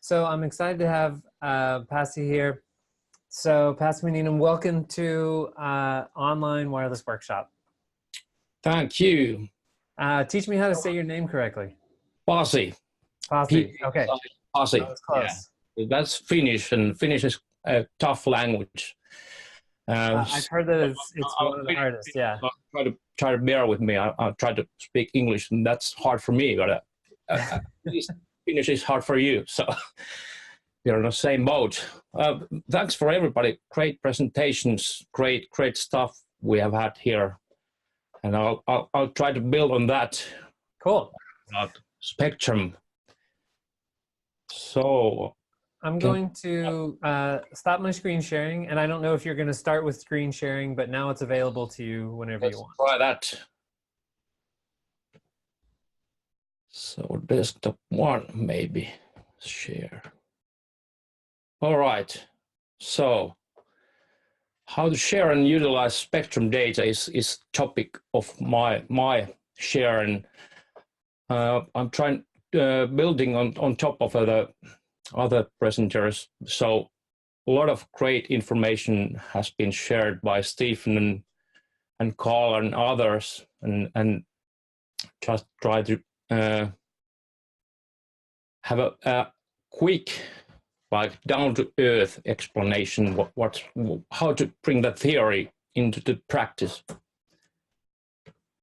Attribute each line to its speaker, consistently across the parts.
Speaker 1: So I'm excited to have Pasi here. So Pasi Manninen, welcome to Online Wireless Workshop.
Speaker 2: Thank you.
Speaker 1: Teach me how to say your name correctly.
Speaker 2: Pasi.
Speaker 1: Pasi, okay.
Speaker 2: Pasi.
Speaker 1: That was close.
Speaker 2: Yeah. That's Finnish, and Finnish is a tough language.
Speaker 1: I've heard that it's one of the hardest, yeah.
Speaker 2: Try to bear with me. I'll try to speak English, and that's hard for me, but at least Finnish is hard for you, so you're on the same boat. Thanks for everybody. Great presentations, great stuff we have had here, and I'll try to build on that.
Speaker 1: Cool.
Speaker 2: Spectrum. So
Speaker 1: I'm going to stop my screen sharing, and I don't know if you're going to start with screen sharing, but now it's available to you whenever you want.
Speaker 2: Try that. So desktop one, maybe share. All right. So how to share and utilize spectrum data is topic of my share, and I'm trying building on top of the other presenters. So a lot of great information has been shared by Stephen and Carl and others, and just try to have a quick, like down-to-earth explanation how to bring that theory into the practice.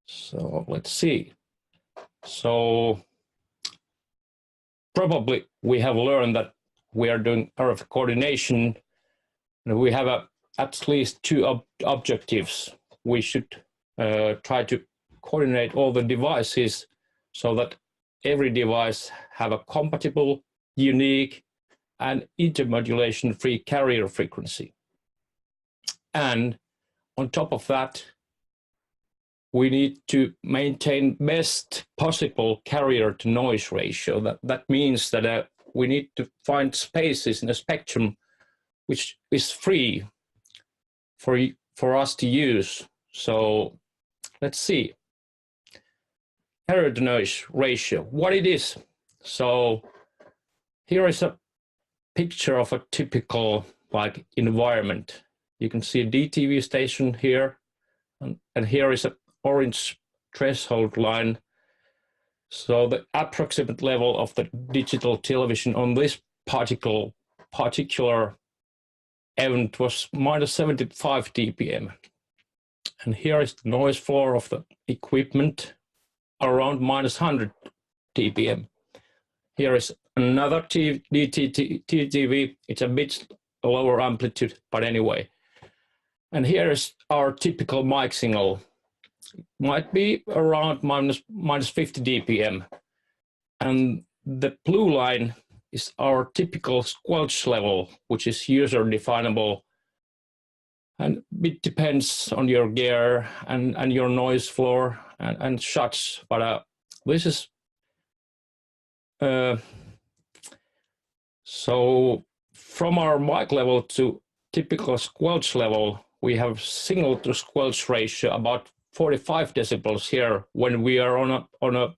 Speaker 2: So let's see. So probably we have learned that we are doing RF coordination, and we have at least two objectives. We should try to coordinate all the devices so that every device have a compatible, unique, and intermodulation-free carrier frequency. And on top of that, we need to maintain best possible carrier-to-noise ratio. That means that we need to find spaces in the spectrum which is free for us to use. So let's see. Carrier-to-noise ratio, what it is. So here is a picture of a typical environment. You can see a DTV station here, and here is an orange threshold line. So the approximate level of the digital television on this particular event was -75 dBm. And here is the noise floor of the equipment, around -100 dBm. Here is another DTV. It's a bit lower amplitude, but anyway. And here is our typical mic signal. Might be around -50 dBm. And the blue line is our typical squelch level, which is user definable. And it depends on your gear and your noise floor and such. But this is so from our mic level to typical squelch level, we have signal to squelch ratio about 45 decibels here when we are on a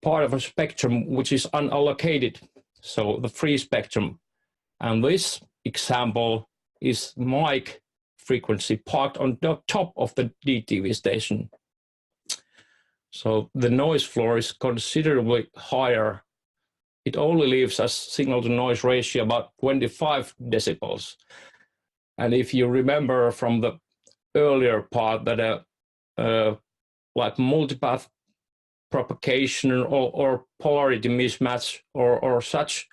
Speaker 2: part of a spectrum which is unallocated, so the free spectrum. And this example is mic frequency parked on the top of the DTV station. So the noise floor is considerably higher. It only leaves us signal to noise ratio about 25 decibels. And if you remember from the earlier part that like multipath propagation or polarity mismatch or such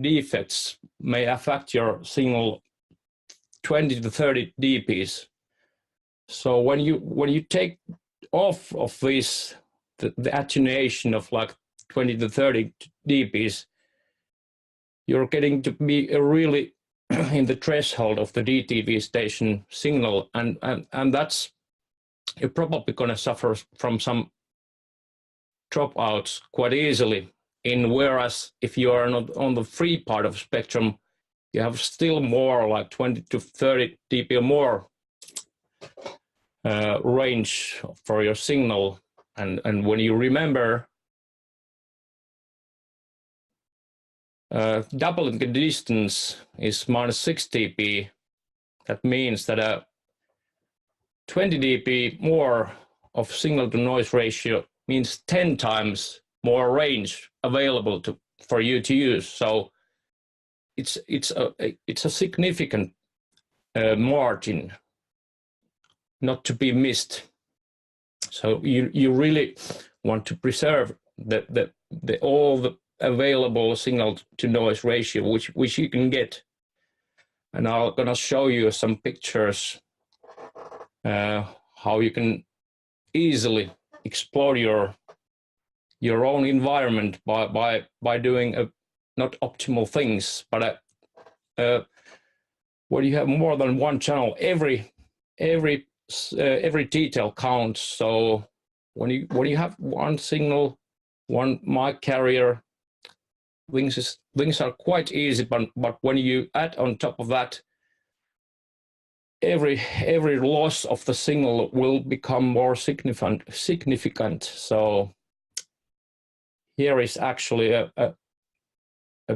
Speaker 2: defects may affect your signal 20 to 30 dBs. So when you take off of this, the attenuation of like 20 to 30 dBs, you're getting to be really in the threshold of the DTV station signal, and that's, you're probably going to suffer from some dropouts quite easily. Whereas if you are not on the free part of spectrum, you have still more like 20 to 30 dB or more range for your signal. And when you remember doubling the distance is minus 6 dB. That means that 20 dB more of signal to noise ratio means 10 times more range available for you to use. So it's a significant margin not to be missed. So you really want to preserve all the available signal to noise ratio which you can get. And I'm gonna show you some pictures how you can easily explore your own environment by doing not optimal things, but when you have more than one channel, every detail counts. So when you have one signal, one mic carrier, things are quite easy. But when you add on top of that, every loss of the signal will become more significant. So here is actually a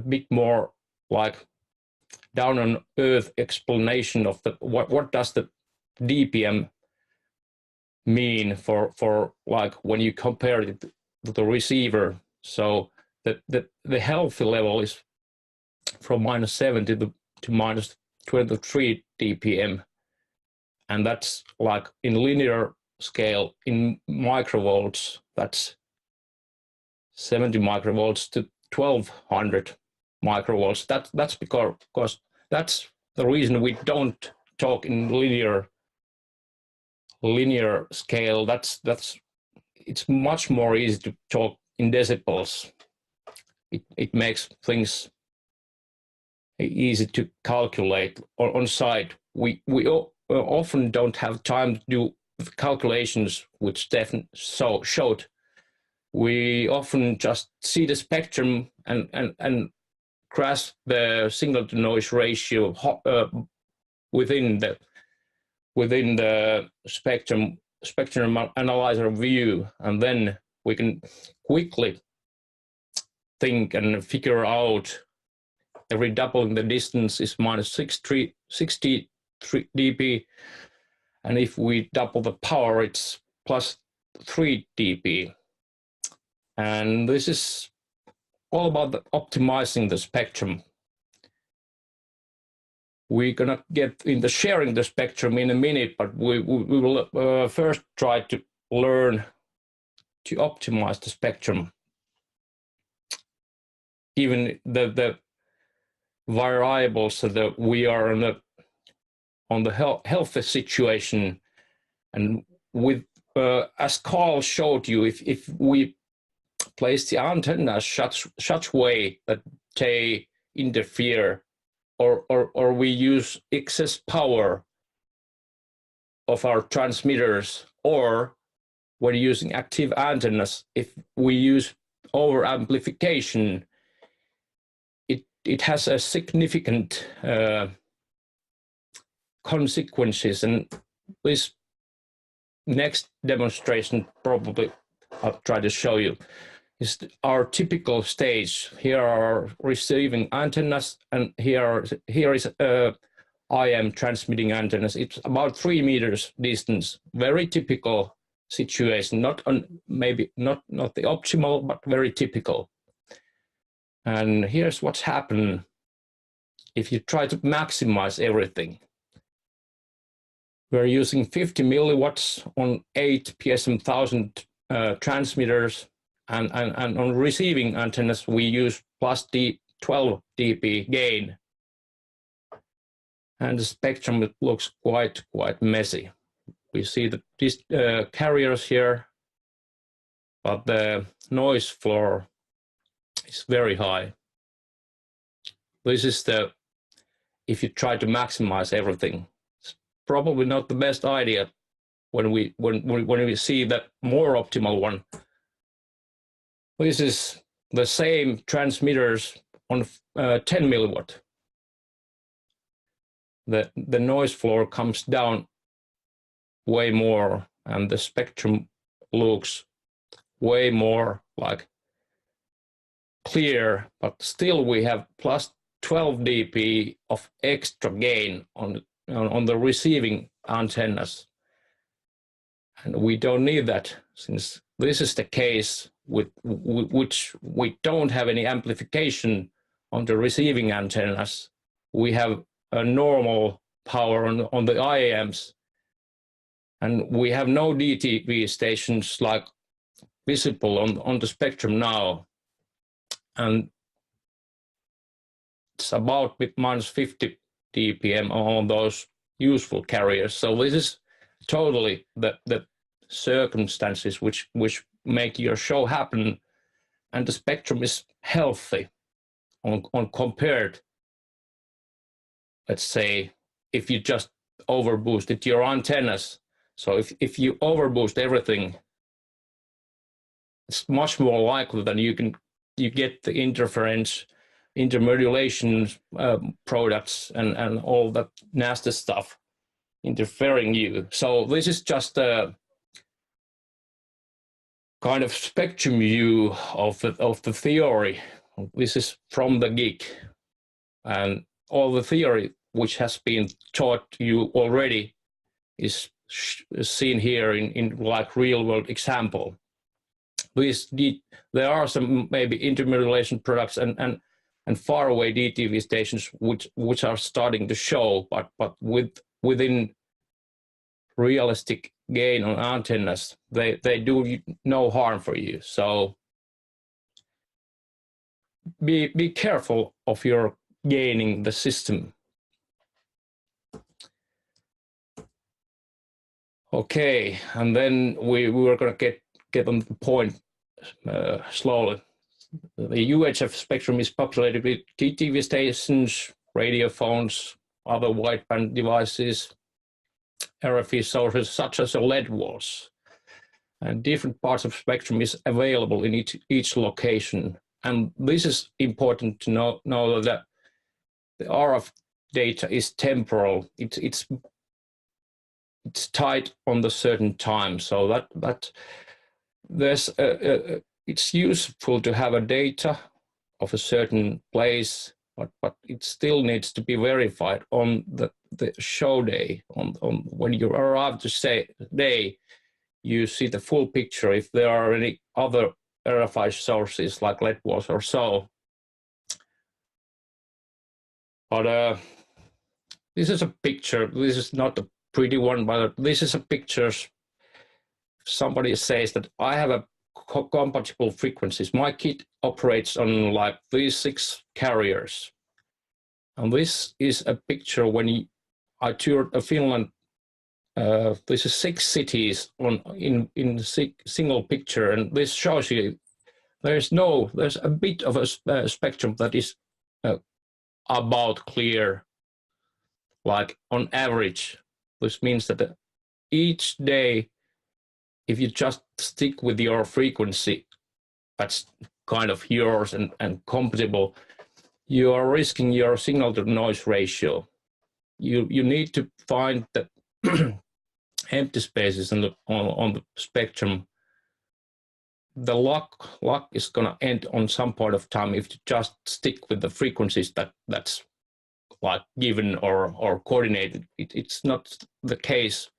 Speaker 2: bit more like down on earth explanation of what does the dBm mean for like when you compare it to the receiver. So the healthy level is from minus 70 to minus 23 dBm, and that's like in linear scale. In microvolts, that's 70 microvolts to 1200 microvolts. That's because that's the reason we don't talk in linear scale. It's much more easy to talk in decibels. It makes things easy to calculate on site. We often don't have time to do calculations, which Stefan showed. We often just see the spectrum and grasp the signal to noise ratio within the spectrum analyzer view, and then we can quickly think and figure out every doubling the distance is minus 63 dB, and if we double the power, it's plus 3 dB. And this is all about optimizing the spectrum. We're gonna get into sharing the spectrum in a minute, but we will first try to learn to optimize the spectrum, given the variables that we are on the healthy situation. And with as Carl showed you, if we place the antennas such way that they interfere, or we use excess power of our transmitters, or when using active antennas, if we use over amplification, it has a significant consequences. And this next demonstration, probably I'll try to show you, is our typical stage. Here are receiving antennas, and here is I am transmitting antennas. It's about 3 meters distance. Very typical situation. Maybe not the optimal, but very typical. And here's what's happened if you try to maximize everything. We're using 50 milliwatts on 8 PSM 1000 transmitters, and on receiving antennas we use plus 12 dB gain. And the spectrum, it looks quite messy. We see these carriers here, but the noise floor is very high. This is if you try to maximize everything, it's probably not the best idea when we see that more optimal one. This is the same transmitters on 10 milliwatt. The noise floor comes down way more, and the spectrum looks way more like clear, but still we have plus 12 dB of extra gain on the receiving antennas. And we don't need that, since this is the case with which we don't have any amplification on the receiving antennas. We have a normal power on the IAMs, and we have no DTV stations like visible on the spectrum now. And it's about minus 50 dBm on those useful carriers. So this is totally the circumstances which make your show happen, and the spectrum is healthy on compared, let's say, if you just overboosted your antennas. So if you overboost everything, it's much more likely that you get the interference, intermodulation products and all that nasty stuff interfering you. So this is just a kind of spectrum view of the theory. This is from the geek, and all the theory which has been taught you already is seen here in like real world example. There are some maybe intermodulation products and far away DTV stations which are starting to show, but within realistic gain on antennas, they do no harm for you. So be careful of your gaining the system. Okay, and then we were going to get on the point slowly. The UHF spectrum is populated with DTV stations, radio phones, other wideband devices, RFE sources such as LED walls, and different parts of spectrum is available in each location. And this is important to know that the RF data is temporal. It's tied on the certain time, so that there's it's useful to have a data of a certain place, but it still needs to be verified on the show day. On when you arrive to day, you see the full picture if there are any other RFI sources like LED walls or so. But this is a picture. This is not a pretty one, but this is a picture. Somebody says that I have a compatible frequencies. My kit operates on like these 6 carriers. And this is a picture when I toured Finland. This is 6 cities in single picture, and this shows you there's a bit of a spectrum that is about clear, like on average. This means that each day, if you just stick with your frequency, that's kind of yours and compatible, you are risking your signal to noise ratio. You need to find the empty spaces on the spectrum. The luck is gonna end on some point of time if you just stick with the frequencies that's like given or coordinated. It's not the case.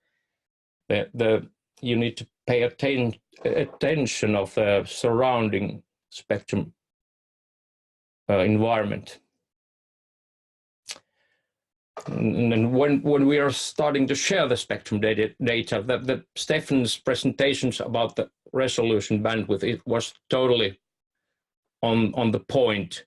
Speaker 2: You need to pay attention of the surrounding spectrum environment. And when we are starting to share the spectrum data, the Stefan's presentations about the resolution bandwidth, it was totally on the point.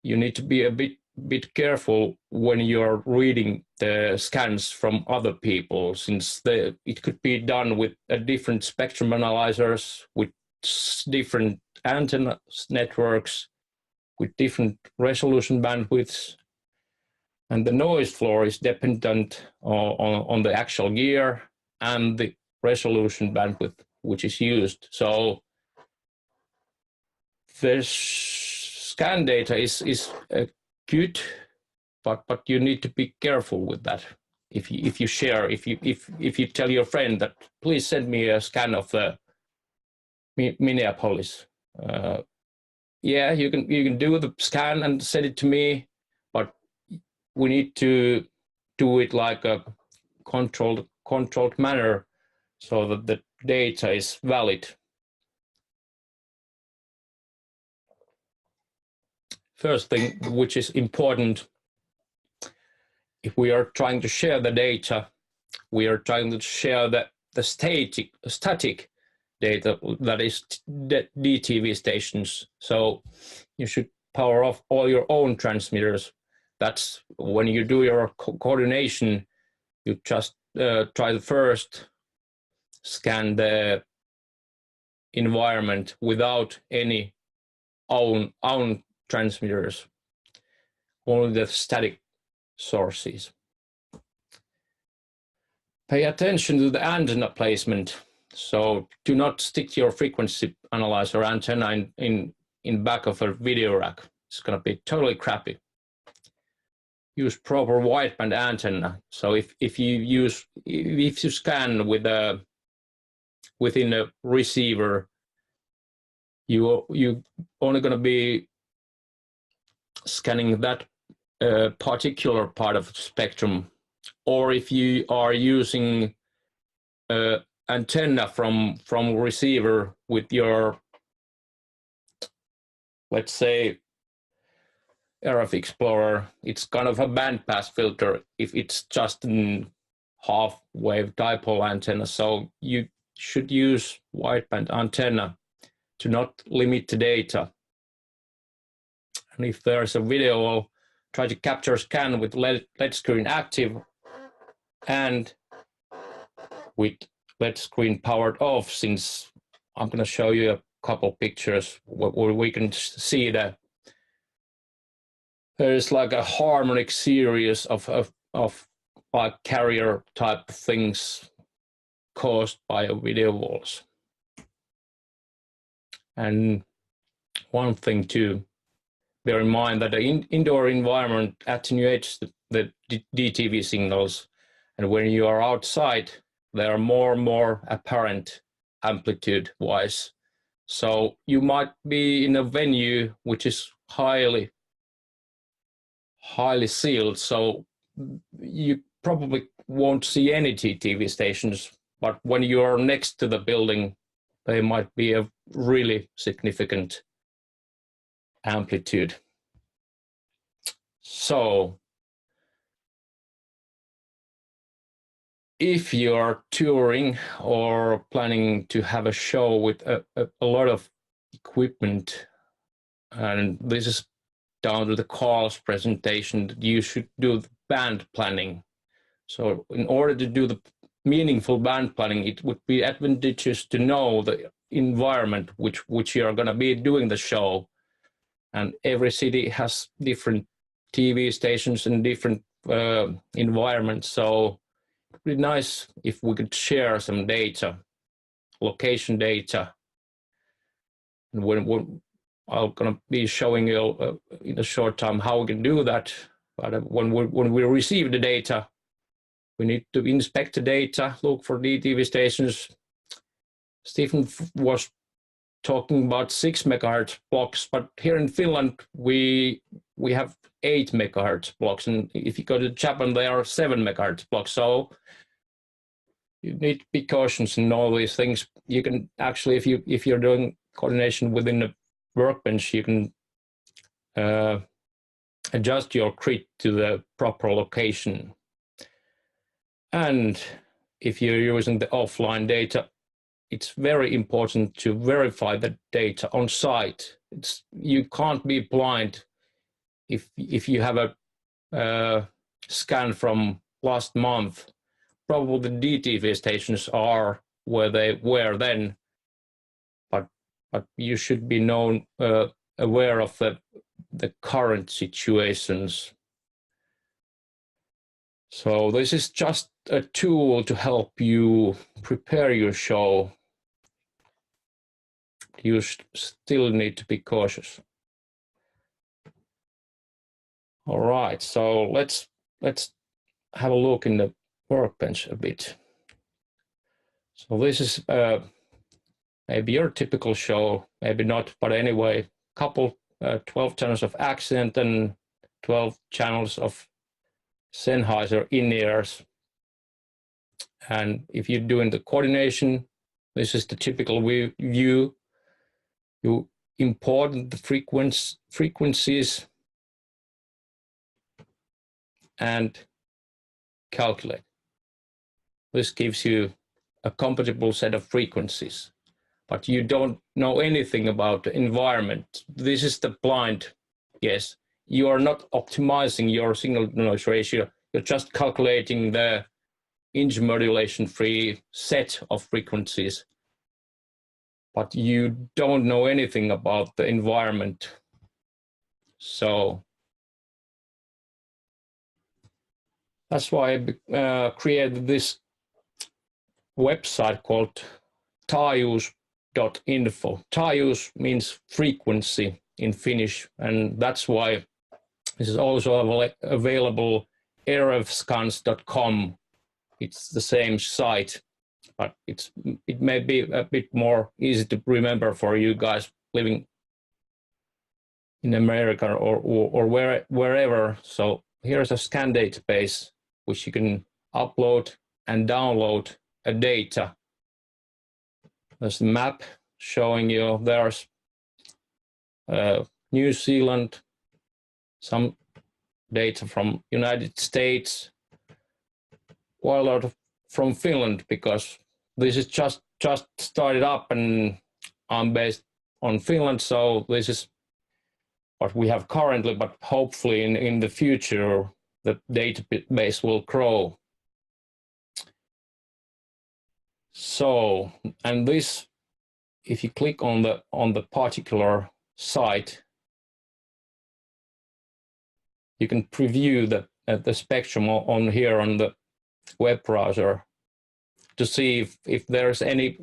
Speaker 2: You need to be a bit careful when you're reading the scans from other people, since it could be done with a different spectrum analyzers, with different antenna networks, with different resolution bandwidths, and the noise floor is dependent on the actual gear and the resolution bandwidth which is used. So the scan data is good, but you need to be careful with that. If you share, if you tell your friend that please send me a scan of the Minneapolis, yeah, you can do the scan and send it to me, but we need to do it like a controlled manner so that the data is valid. First thing which is important, if we are trying to share the data, we are trying to share the static data, that is the DTV stations. So you should power off all your own transmitters. That's when you do your coordination, you just try to first scan the environment without any own transmitters, only the static sources. Pay attention to the antenna placement. So do not stick your frequency analyzer antenna in back of a video rack. It's going to be totally crappy. Use proper wideband antenna. So if you scan with within a receiver, you only going to be scanning that particular part of the spectrum. Or if you are using antenna from receiver with your, let's say, RF Explorer, it's kind of a bandpass filter if it's just a half wave dipole antenna. So you should use wideband antenna to not limit the data. And if there's a video, try to capture scan with LED screen active and with LED screen powered off, since I'm going to show you a couple pictures where we can see that there's like a harmonic series of like carrier type things caused by video walls. And one thing to bear in mind, that the indoor environment attenuates the DTV signals, and when you are outside, they are more and more apparent amplitude wise. So you might be in a venue which is highly sealed, so you probably won't see any DTV stations, but when you are next to the building, they might be a really significant amplitude. So if you are touring or planning to have a show with a lot of equipment, and this is down to the Carl's presentation, that you should do the band planning. So in order to do the meaningful band planning, it would be advantageous to know the environment which you are going to be doing the show. And every city has different TV stations and different environments. So it'd be nice if we could share some data, location data. And when I'm going to be showing you in a short time how we can do that. But when we receive the data, we need to inspect the data, look for DTV stations. Stephen was talking about 6 megahertz blocks, but here in Finland we have 8 megahertz blocks, and if you go to Japan, there are 7 megahertz blocks. So you need to be cautious in all these things. You can actually, if you're doing coordination within the workbench, you can adjust your grid to the proper location. And if you're using the offline data, it's very important to verify the data on site. You can't be blind if you have a scan from last month. Probably the DTV stations are where they were then, but you should be aware of the current situations. So this is just a tool to help you prepare your show. You still need to be cautious. All right, so let's have a look in the workbench a bit. So this is maybe your typical show, maybe not, but anyway, couple 12 channels of accent and 12 channels of Sennheiser in-ears. And if you're doing the coordination, this is the typical view. You import the frequencies and calculate. This gives you a compatible set of frequencies, but you don't know anything about the environment. This is the blind guess. You are not optimizing your signal noise ratio. You're just calculating the intermodulation-free set of frequencies, but you don't know anything about the environment. So that's why I created this website called taajuus.info. Taajuus means frequency in Finnish, and that's why this is also available rfscans.com. It's the same site, but it may be a bit more easy to remember for you guys living in America or wherever. So here's a scan database which you can upload and download a data. There's a map showing you there's New Zealand, some data from United States, quite a lot from Finland, because this is just started up and I'm based on Finland, so this is what we have currently, but hopefully in the future the database will grow. So, and this, if you click on the particular site, you can preview the spectrum on here on the web browser to see if there's any,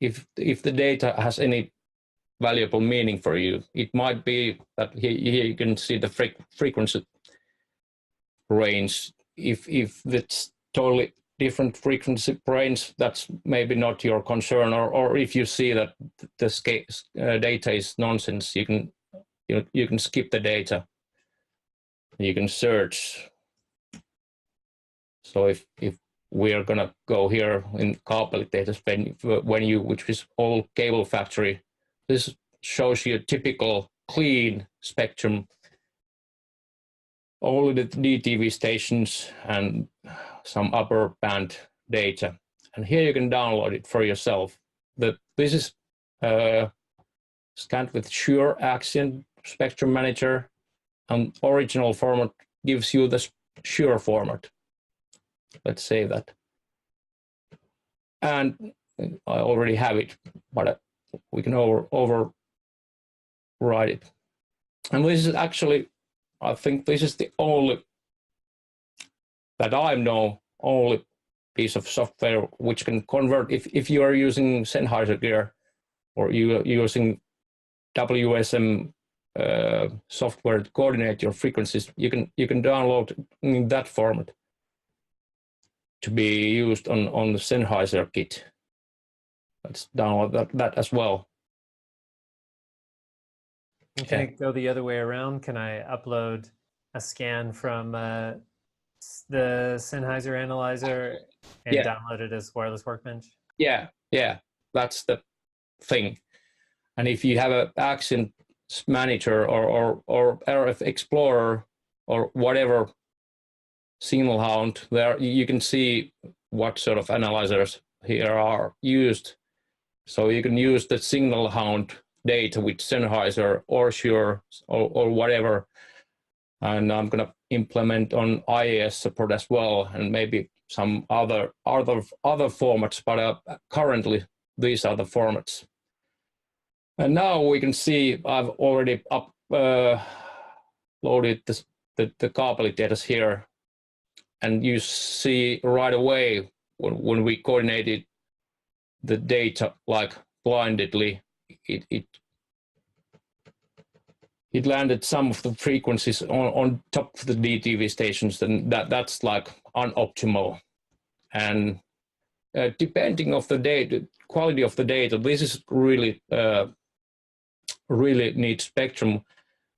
Speaker 2: if the data has any valuable meaning for you. It might be that here you can see the frequency range. If it's totally different frequency range, that's maybe not your concern, or if you see that the data is nonsense, you can skip the data. You can search. So if we are gonna go here in cable data venue, which is all cable factory, this shows you a typical clean spectrum, all the DTV stations and some upper band data. And here you can download it for yourself. This is scanned with Shure Accent Spectrum Manager, and original format gives you the Shure format. Let's save that. And I already have it, but we can override it. And this is actually, I think this is the only, that I know, only piece of software which can convert, if you are using Sennheiser gear or you are using WSM software to coordinate your frequencies, you can download in that format to be used on the Sennheiser kit. Let's download that as well.
Speaker 1: Can I go the other way around? Can I upload a scan from the Sennheiser analyzer and download it as Wireless Workbench? Yeah, that's the thing. And if you have an Accent Manager or RF Explorer or whatever signal hound, there you can see what sort of analyzers here are used. So you can use the signal hound data with Sennheiser or Shure or whatever. And I'm gonna implement on IAS support as well, and maybe some other formats, but currently these are the formats. And now we can see I've already loaded the cable data here, and you see right away when we coordinated the data like blindedly, it landed some of the frequencies on top of the DTV stations, and that's like unoptimal. And depending of the data, quality of the data, this is really
Speaker 2: really need spectrum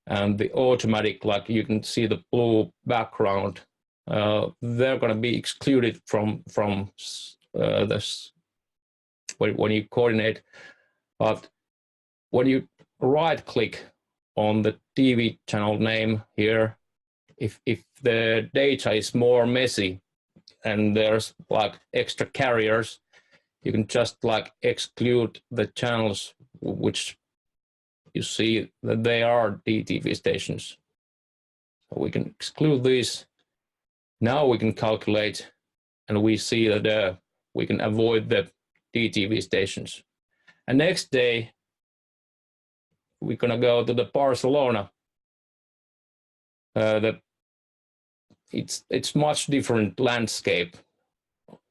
Speaker 2: and the automatic, like you can see the blue background, they're going to be excluded from this when you coordinate. But when you right click on the TV channel name here, if the data is more messy and there's like extra carriers, you can just like exclude the channels which you see that they are DTV stations. So we can exclude these. Now we can calculate, and we see that we can avoid the DTV stations. And next day, we're gonna go to the Barcelona. It's much different landscape,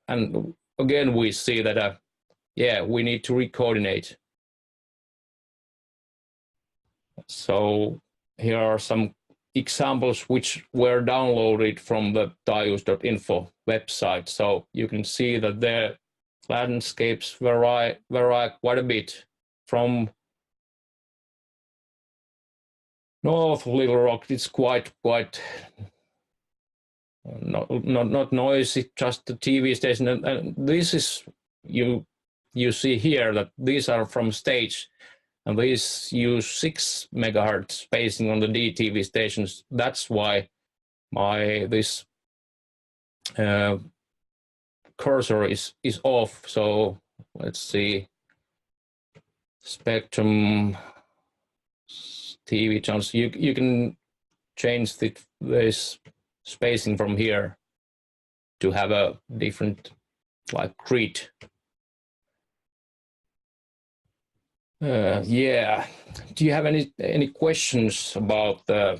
Speaker 2: and again we see that yeah, we need to recoordinate. So here are some examples which were downloaded from the dius.info website. So you can see that the landscapes vary quite a bit from north of Little Rock. It's quite not noisy, just the TV station. And this is, you see here that these are from stage, and these use 6 megahertz spacing on the DTV stations. That's why this cursor is off. So let's see, spectrum TV channels. You can change this spacing from here to have a different like grid. Yeah. Do you have any questions about the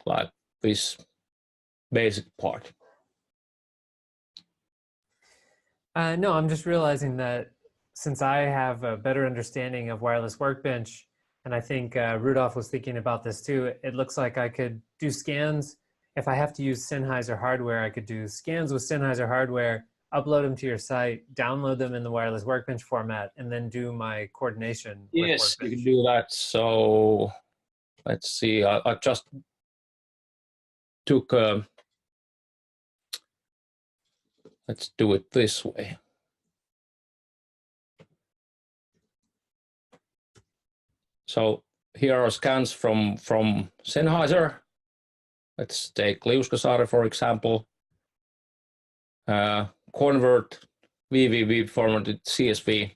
Speaker 2: like this basic part?
Speaker 1: No, I'm just realizing that since I have a better understanding of wireless workbench, and I think Rudolf was thinking about this too, it looks like I could do scans. If I have to use Sennheiser hardware, I could do scans with Sennheiser hardware, upload them to your site, download them in the wireless workbench format, and then do my coordination.
Speaker 2: Yes, you can do that. So let's see, I just took let's do it this way. So here are scans from Sennheiser. Let's take Liuskasaari, for example. Convert VVV formatted CSV.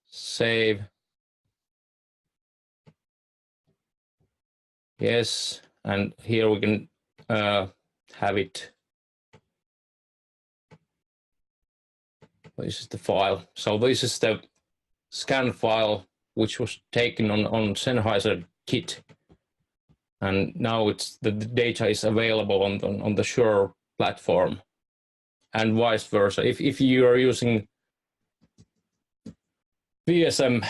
Speaker 2: Save. Yes, and here we can have it. This is the file. So this is the scan file which was taken on Sennheiser kit, and now the data is available on the Shure platform, and vice versa. If you are using VSM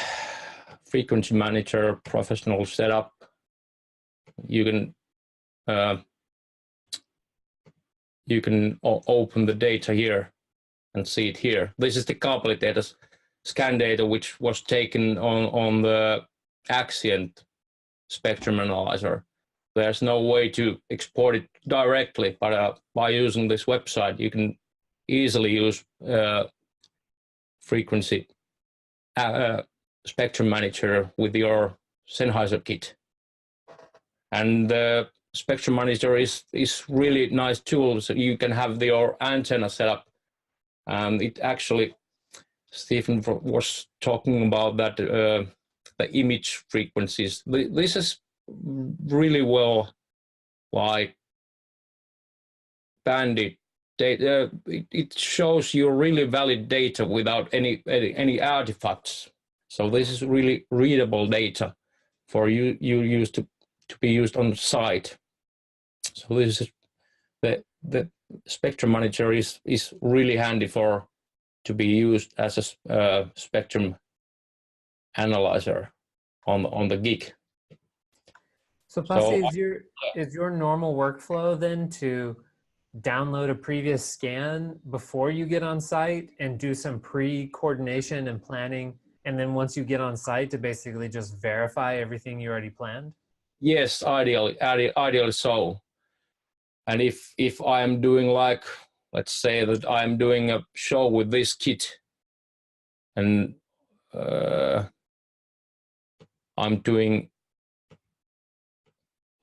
Speaker 2: frequency manager professional setup, you can open the data here and see it here. This is the Kabeli data scan data which was taken on the Axient spectrum analyzer. There's no way to export it directly, but by using this website, you can easily use frequency spectrum manager with your Sennheiser kit. And the spectrum manager is really nice tool. So you can have your antenna set up, and it actually, Stephen was talking about that the image frequencies. This is really well like banded data. It shows you really valid data without any artifacts. So this is really readable data for you used to be used on site. So this is the spectrum manager is really handy to be used as a spectrum analyzer on the gig.
Speaker 1: So Pasi, is your normal workflow then to download a previous scan before you get on site and do some pre-coordination and planning and then once you get on site to basically just verify everything you already planned?
Speaker 2: Yes, ideally so. And if I'm doing, like, let's say that I'm doing a show with this kit, and I'm doing,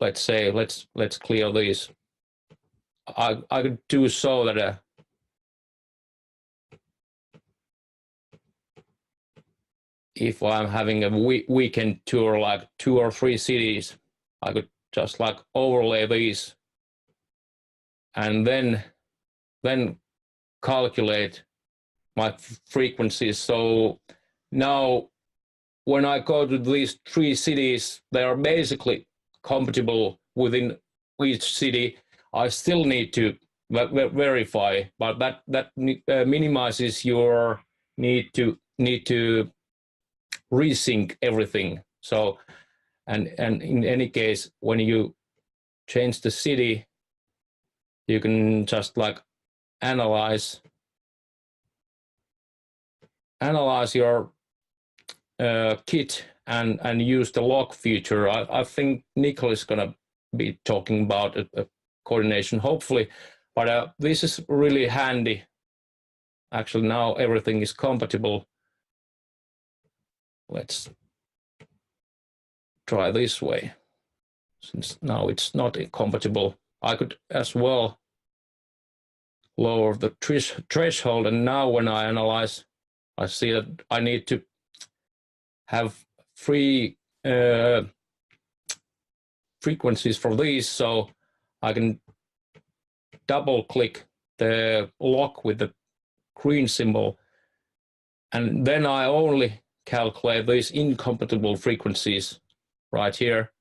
Speaker 2: let's say, let's clear these. I could do so that if I'm having a weekend tour, like 2 or 3 cities, I could just like overlay these and then calculate my frequencies. So now when I go to these 3 cities, they are basically compatible within each city. I still need to verify, but that minimizes your need to resync everything. So and in any case, when you change the city, you can just like analyze your kit and use the log feature. I think Nicole is gonna be talking about a coordination, hopefully, but this is really handy. Actually, now everything is compatible. Let's try this way. Since now it's not compatible, I could as well lower the threshold, and now when I analyze, I see that I need to have 3 frequencies for these, so I can double click the lock with the green symbol, and then I only calculate these incompatible frequencies right here,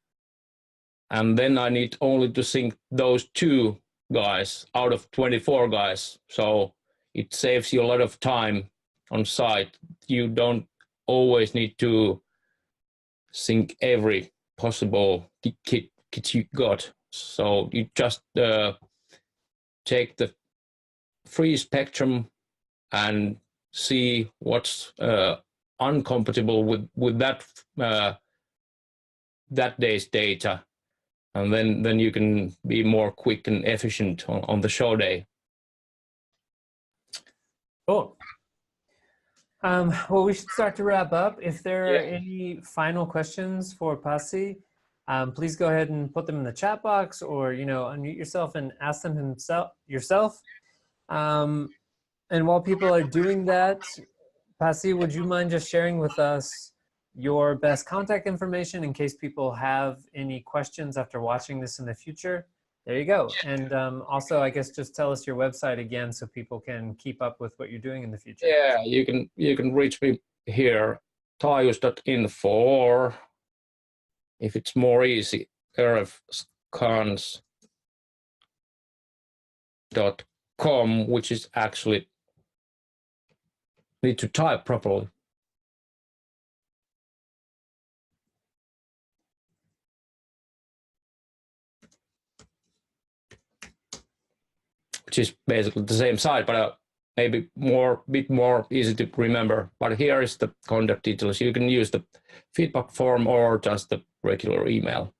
Speaker 2: and then I need only to sync those 2 guys out of 24 guys, so it saves you a lot of time on site. You don't always need to sync every possible kit you got, so you just take the free spectrum and see what's uncompatible with that day's data, and then you can be more quick and efficient on the show day.
Speaker 1: Cool. Well, we should start to wrap up. If there are any final questions for Pasi, please go ahead and put them in the chat box, or unmute yourself and ask them yourself. And while people are doing that, Pasi, would you mind just sharing with us your best contact information in case people have any questions after watching this in the future? There you go. And also, I guess, just tell us your website again so people can keep up with what you're doing in the future.
Speaker 2: Yeah, you can reach me here, taius.info, or if it's more easy, rfscans.com, which is actually need to type properly. Which is basically the same site, but maybe bit more easy to remember. But here is the contact details. You can use the feedback form or just the regular email.